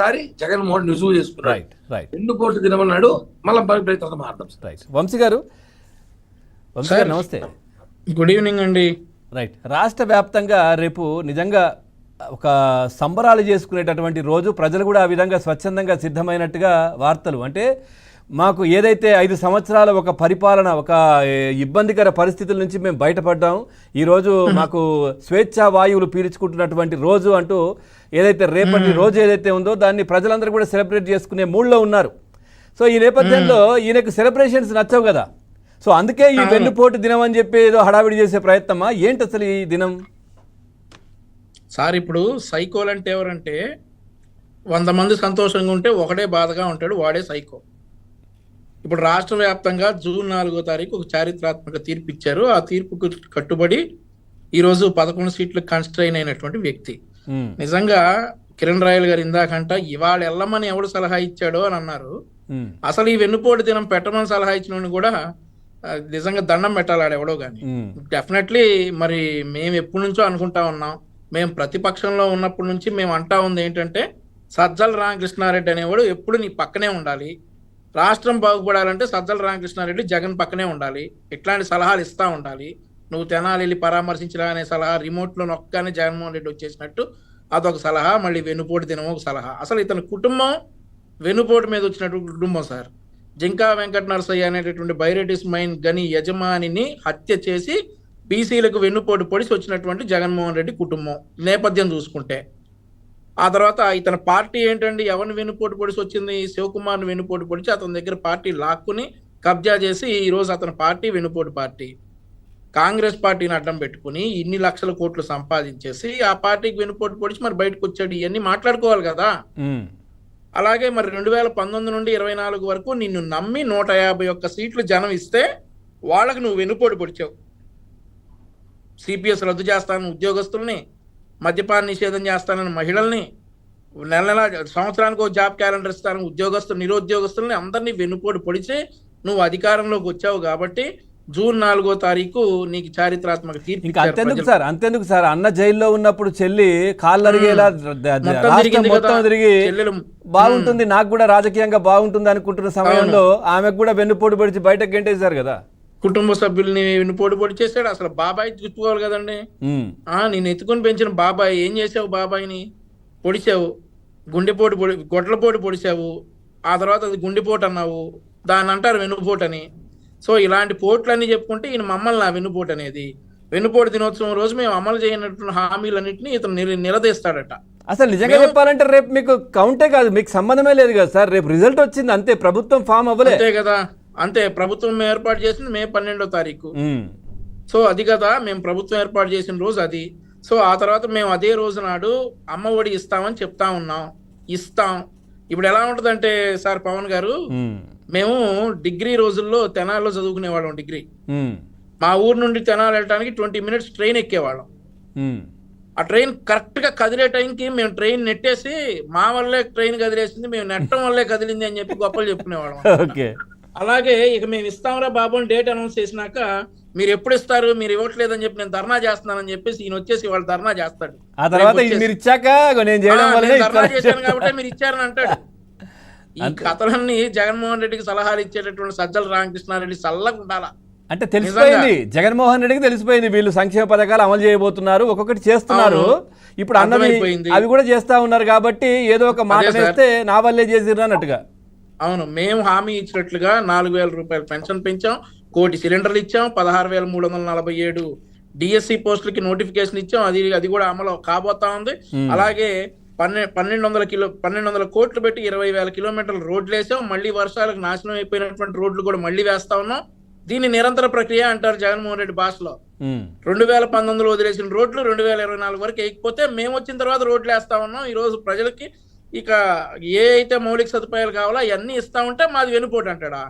సారి జగన్మోహన్ రుజువు చేసుకున్నాడు. Right right వెన్నుపోటు దినమన్నాడు, మళ్ళీ ప్రయత్నం మారదాం. రైట్. వంశీ గారు నమస్తే. గుడ్ ఈవినింగ్ అండి. రైట్. రాష్ట్ర వ్యాప్తంగా రేపు నిజంగా ఒక సంబరాలు చేసుకునేటటువంటి రోజు. ప్రజలు కూడా ఆ విధంగా స్వచ్ఛందంగా సిద్ధమైనట్టుగా వార్తలు. అంటే మాకు ఏదైతే 5 సంవత్సరాల ఒక పరిపాలన, ఒక ఇబ్బందికర పరిస్థితుల నుంచి మేము బయటపడ్డాం, ఈరోజు మాకు స్వేచ్ఛా వాయువులు పీల్చుకుంటున్నటువంటి రోజు అంటూ ఏదైతే రేపటి రోజు ఏదైతే ఉందో దాన్ని ప్రజలందరూ కూడా సెలబ్రేట్ చేసుకునే మూడ్లో ఉన్నారు. సో ఈ నేపథ్యంలో ఈయనకు సెలబ్రేషన్స్ నచ్చవు కదా. సో అందుకే ఈ వెన్నుపోటు దినం అని చెప్పి ఏదో హడావిడి చేసే ప్రయత్నమా ఏంటి అసలు ఈ దినం? సార్ ఇప్పుడు సైకోలు అంటే ఎవరంటే 100 మంది సంతోషంగా ఉంటే ఒకడే బాధగా ఉంటాడు, వాడే సైకో. ఇప్పుడు రాష్ట్ర వ్యాప్తంగా జూన్ 4వ తారీఖు ఒక చారిత్రాత్మక తీర్పు ఇచ్చారు. ఆ తీర్పుకు కట్టుబడి ఈరోజు 11 సీట్లు కన్స్ట్రైన్ అయినటువంటి వ్యక్తి. నిజంగా కిరణ్ రాయల్ గారు ఇందాకంట ఇవాళ వెళ్ళమని ఎవడు సలహా ఇచ్చాడో అని అన్నారు. అసలు ఈ వెన్నుపోటు దినం పెట్టమని సలహా ఇచ్చిన కూడా నిజంగా దండం పెట్టాలి ఎవడో కానీ. డెఫినెట్లీ మరి మేము ఎప్పటి నుంచో అనుకుంటా ఉన్నాం, మేము ప్రతిపక్షంలో ఉన్నప్పటి నుంచి మేము అంటా ఉంది ఏంటంటే సజ్జల రామకృష్ణారెడ్డి అనేవాడు ఎప్పుడు నీ పక్కనే ఉండాలి, రాష్ట్రం బాగుపడాలంటే సజ్జల రామకృష్ణారెడ్డి జగన్ పక్కనే ఉండాలి, ఇట్లాంటి సలహాలు ఇస్తా ఉండాలి. నువ్వు తెనాలి వెళ్ళి పరామర్శించరా అనే సలహా, రిమోట్లో నొక్కగానే జగన్మోహన్ రెడ్డి వచ్చేసినట్టు అదొక సలహా, మళ్ళీ వెన్నుపోటు దినం ఒక సలహా. అసలు ఇతని కుటుంబం వెన్నుపోటు మీద వచ్చినటువంటి కుటుంబం సార్. జింకా వెంకట నరసయ్య అనేటటువంటి బైరెటిస్ మైన్ గని యజమానిని హత్య చేసి బీసీలకు వెన్నుపోటు పొడిచి వచ్చినటువంటి జగన్మోహన్ రెడ్డి కుటుంబం నేపథ్యం చూసుకుంటే, ఆ తర్వాత ఇతని పార్టీ ఏంటండి, ఎవరిని వెన్నుపోటు పొడిచి వచ్చింది? శివకుమార్ని వెన్నుపోటు పొడిచి అతని దగ్గర పార్టీ లాక్కుని కబ్జా చేసి ఈరోజు అతని పార్టీ వెన్నుపోటు పార్టీ. కాంగ్రెస్ పార్టీని అడ్డం పెట్టుకుని ఇన్ని లక్షల కోట్లు సంపాదించేసి ఆ పార్టీకి వెన్నుపోటు పొడిచి మరి బయటకు వచ్చాడు. ఇవన్నీ మాట్లాడుకోవాలి కదా. అలాగే మరి 2019 నుండి 24 వరకు నిన్ను నమ్మి 151 సీట్లు జనం ఇస్తే వాళ్ళకి నువ్వు వెన్నుపోటు పొడిచావు. సిపిఎస్ రద్దు చేస్తానని ఉద్యోగస్తుల్ని, మద్యపాన నిషేధం చేస్తానని మహిళల్ని, నెల సంవత్సరానికి ఒక జాబ్ క్యాలెండర్ ఇస్తానని ఉద్యోగస్తులు, నిరుద్యోగస్తుల్ని అందరినీ వెన్నుపోటు పొడిచి నువ్వు అధికారంలోకి వచ్చావు. కాబట్టి జూన్ 4వ తారీఖు నీకు చారిత్రాత్మక తీర్పు. అంతెందుకు సార్, అన్న జైల్లో ఉన్నప్పుడు చెల్లి కాళ్ళు అరిగేలా మొత్తం తిరిగి బాగుంటుంది, నాకు కూడా రాజకీయంగా బాగుంటుంది అనుకుంటున్న సమయంలో ఆమెకు కూడా వెన్నుపోటు పొడిచి బయటకు గెంటేశారు కదా. కుటుంబ సభ్యుల్ని వెన్నుపోటు పొడి చేశాడు. అసలు బాబాయ్ చూసుకోవాలి కదండి. నేను ఎత్తుకొని పెంచిన బాబాయ్, ఏం చేసావు? బాబాయిని పొడిచావు, గొడ్లపోటు పొడిచావు, ఆ తర్వాత అది గుండెపోటు అన్నావు, దాన్ని అంటారు వెన్నుపోటు అని. సో ఇలాంటి పోట్లన్నీ చెప్పుకుంటే ఈయన మమ్మల్ని నా వెన్నుపోటు అనేది. వెన్నుపోటు దినోత్సవం రోజు మేము అమలు చేయనటువంటి హామీలన్నింటినీ ఇతను నిలదీస్తాడట. అసలు నిజంగా చెప్పాలంటే రేపు మీకు కౌంటే కాదు, మీకు సంబంధమే లేదు కదా సార్. రేపు రిజల్ట్ వచ్చింది అంతే, ప్రభుత్వం ఫామ్ అవ్వలే అంతే కదా. అంతే, ప్రభుత్వం ఏర్పాటు చేసింది మే 12వ తారీఖు. సో అది కదా మేము ప్రభుత్వం ఏర్పాటు చేసిన రోజు అది. సో ఆ తర్వాత మేము అదే రోజు నాడు అమ్మ ఒడి ఇస్తామని చెప్తా ఉన్నాం, ఇస్తాం. ఇప్పుడు ఎలా ఉంటదంటే సార్ పవన్ గారు, మేము డిగ్రీ రోజుల్లో తెనాల్లో చదువుకునే వాళ్ళం. డిగ్రీ మా ఊరు నుండి తెనాలి వెళ్ళడానికి 20 మినిట్స్ ట్రైన్ ఎక్కేవాళ్ళం. ఆ ట్రైన్ కరెక్ట్ గా కదిలే టైంకి మేము ట్రైన్ నెట్టేసి మా వల్లే ట్రైన్ కదిలేసింది, మేము నెట్టడం వల్లే కదిలింది అని చెప్పి గొప్పలు చెప్పుకునేవాళ్ళం. అలాగే ఇక మేము ఇస్తాంరా బాబు అని డేట్ అనౌన్స్ చేసినాక మీరు ఎప్పుడు ఇస్తారు, మీరు ఇవ్వట్లేదని చెప్పి నేను ధర్నా చేస్తున్నానని చెప్పేసి ఈయన వచ్చేసి వాళ్ళు ధర్నా చేస్తాడు. ధర్నా చేశాను కాబట్టి మీరు ఇచ్చారని అంటాడు. ఈ కథలన్నీ జగన్మోహన్ రెడ్డికి సలహాలు ఇచ్చేటటువంటి సజ్జల రామకృష్ణారెడ్డి చల్లగా ఉండాలా. అంటే తెలిసిపోయింది, జగన్మోహన్ రెడ్డికి తెలిసిపోయింది వీళ్ళు సంక్షేమ పథకాలు అమలు చేయబోతున్నారు, ఒక్కొక్కటి చేస్తున్నారు. ఇప్పుడు అన్నవి అవి కూడా చేస్తా ఉన్నారు కాబట్టి ఏదో ఒక మాట వేస్తే నా వల్లే చేసిర్రు అన్నట్టుగా. అవును, మేము హామీ ఇచ్చినట్లుగా 4,000 రూపాయలు పెన్షన్ పెంచాం, 1 కోటి సిలిండర్లు ఇచ్చాం, 16,347 డిఎస్సి పోస్టులకి నోటిఫికేషన్ ఇచ్చాం. అది కూడా అమలు కాబోతా ఉంది. అలాగే 1,200 కోట్లు పెట్టి 20,000 కిలోమీటర్ల రోడ్లు వేసాం. మళ్ళీ వర్షాలకు నాశనం అయిపోయినటువంటి రోడ్లు కూడా మళ్ళీ వేస్తా ఉన్నాం. దీన్ని నిరంతర ప్రక్రియ అంటారు జగన్మోహన్ రెడ్డి భాషలో. 2019లో వదిలేసిన రోడ్లు 2024 వరకు వేయకపోతే మేము వచ్చిన తర్వాత రోడ్లు వేస్తా ఉన్నాం. ఈ రోజు ప్రజలకి ఇక ఏ అయితే మౌలిక సదుపాయాలు కావాలో అవన్నీ ఇస్తా ఉంటే మాది వెన్నుపోటు అంటాడా?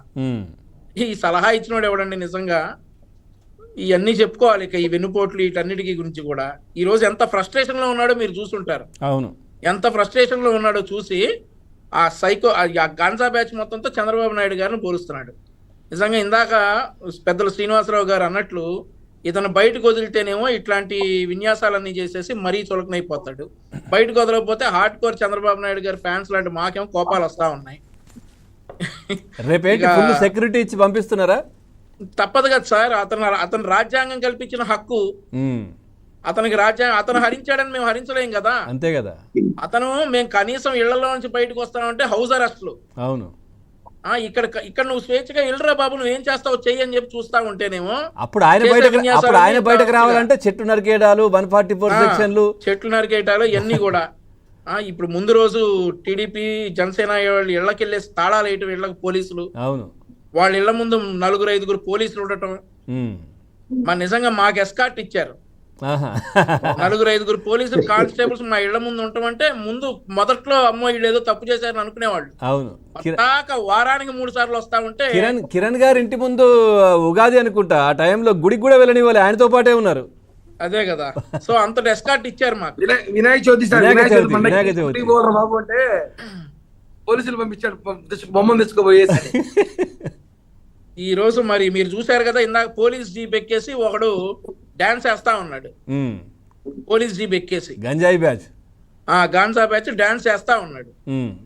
ఈ సలహా ఇచ్చినోడు ఎవడండి నిజంగా? ఇవన్నీ చెప్పుకోవాలి. ఇక ఈ వెన్నుపోట్లు వీటన్నిటికీ గురించి కూడా ఈ రోజు ఎంత ఫ్రస్ట్రేషన్ లో ఉన్నాడో మీరు చూసుంటారు. అవును, ఎంత ఫ్రస్ట్రేషన్ లో ఉన్నాడో చూసి ఆ సైకో ఆ గాంజా బ్యాచ్ మొత్తంతో చంద్రబాబు నాయుడు గారిని పోలుస్తున్నాడు. నిజంగా ఇందాక పెద్దలు శ్రీనివాసరావు గారు అన్నట్లు ఇతను బయటకు వదిలితేనేమో ఇట్లాంటి విన్యాసాలన్నీ చేసేసి మరీ చులకనైపోతాడు. బయటకు వదలకపోతే హార్డ్ కోర్ చంద్రబాబు నాయుడు గారి ఫ్యాన్స్ లాంటి మాకేమో కోపాలు వస్తా ఉన్నాయి. రేపేంటి ఫుల్ సెక్యూరిటీ ఇచ్చి పంపిస్తున్నారా? తప్పదు కదా సార్, అతను రాజ్యాంగం కల్పించిన హక్కు, అతనికి అతను హరించాడని మేము హరించలేం కదా. అంతే కదా. మేము కనీసం ఇళ్లలో నుంచి బయటకు వస్తామంటే హౌస్ అరెస్ట్లు. అవును. ఇక్కడ నువ్వు స్వేచ్ఛగా ఇళ్ళరా బాబు, నువ్వేం చేస్తావు చెయ్యి అని చెప్పి చూస్తా ఉంటేనేమో అప్పుడు ఆయన బయటకు రావాలంటే చెట్టు నరికేయడాలు, 144 సెక్షన్లు, చెట్లు నరికేయడాలు ఇవన్నీ కూడా. ఇప్పుడు ముందు రోజు టీడీపీ జనసేన వాళ్ళు ఇళ్లకెళ్ళే తాళాలు వేయటం, ఇళ్లకు పోలీసులు, అవును, వాళ్ళ ఇళ్ల ముందు 4-5 పోలీసులు ఉండటం. నిజంగా మాకు ఎస్కార్ట్ ఇచ్చారు. 4-5 పోలీసులు కానిస్టేబుల్స్ మా ఇళ్ల ముందు ఉంటామంటే ముందు మొదట్లో అమ్మో వీళ్ళు ఏదో తప్పు చేశారని అనుకునేవాళ్ళు. అవును. వారానికి 3 సార్లు వస్తా ఉంటే కిరణ్ గారి ఇంటి ముందు ఉగాది అనుకుంటా, ఆ టైంలో గుడికి కూడా వెళ్ళనివ్వాలి, ఆయనతో పాటే ఉన్నారు. అదే కదా. సో అంత ఎస్కార్ట్ ఇచ్చారు మాకు. వినాయక చవితి బాబు అంటే పోలీసులు పంపించాడు, బొమ్మను తెచ్చుకోబోయేసి. ఈ రోజు మరి మీరు చూశారు కదా, ఇందాక పోలీస్ జీప్ ఎక్కేసి ఒకడు డాన్స్ వేస్తా ఉన్నాడు. పోలీస్ జీప్ ఎక్కేసి గంజాయి బ్యాచ్ గాంజా బ్యాచ్ డాన్స్ చేస్తా ఉన్నాడు.